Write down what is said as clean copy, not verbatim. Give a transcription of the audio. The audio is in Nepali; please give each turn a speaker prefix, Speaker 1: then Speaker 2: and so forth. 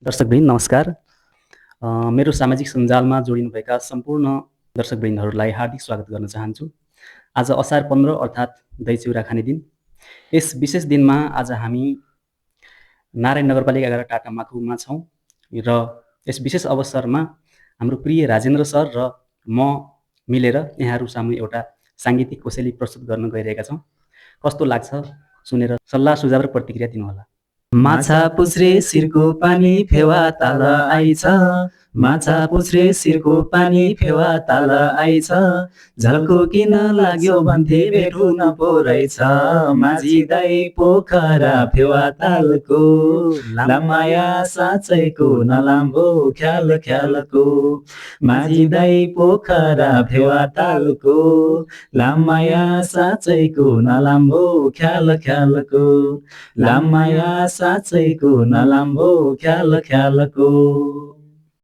Speaker 1: दर्शकवृन्द नमस्कार। मेरो सामाजिक सञ्जालमा जोडिनुभएका सम्पूर्ण दर्शकवृन्दहरूलाई हार्दिक स्वागत गर्न चाहन्छु। आज असार 15 अर्थात् दही चिउरा खाने दिन। यस विशेष दिनमा आज हामी नारायण नगरपालिका 11 टाटा माकुमा छौँ र यस विशेष अवसरमा हाम्रो प्रिय राजेन्द्र सर र म मिलेर यहाँहरू सामु एउटा साङ्गीतिक कोसेली प्रस्तुत गर्न गइरहेका छौँ। कस्तो लाग्छ सुनेर सल्लाह सुझाव र प्रतिक्रिया दिनुहोला।
Speaker 2: माछा पुछ्रे शिरको पानी फेवा ताल आइछ, माछा पुछ्रे शिरको पानी फेवा ताल आइछ, झल्को किन लाग्यो भन्थे भेटु न पो रहेछ। माझी दाइ पोखरा फेवा तालको, लामाया साँच्चैको नलाम्बो ख्याल ख्यालको। माझी दाइ पोखरा फेवा तालको, लामाया साँच्चैको नलाम्बो ख्याल ख्यालको। लामाया साँच्चैको नलाम्बो ख्याल ख्यालको।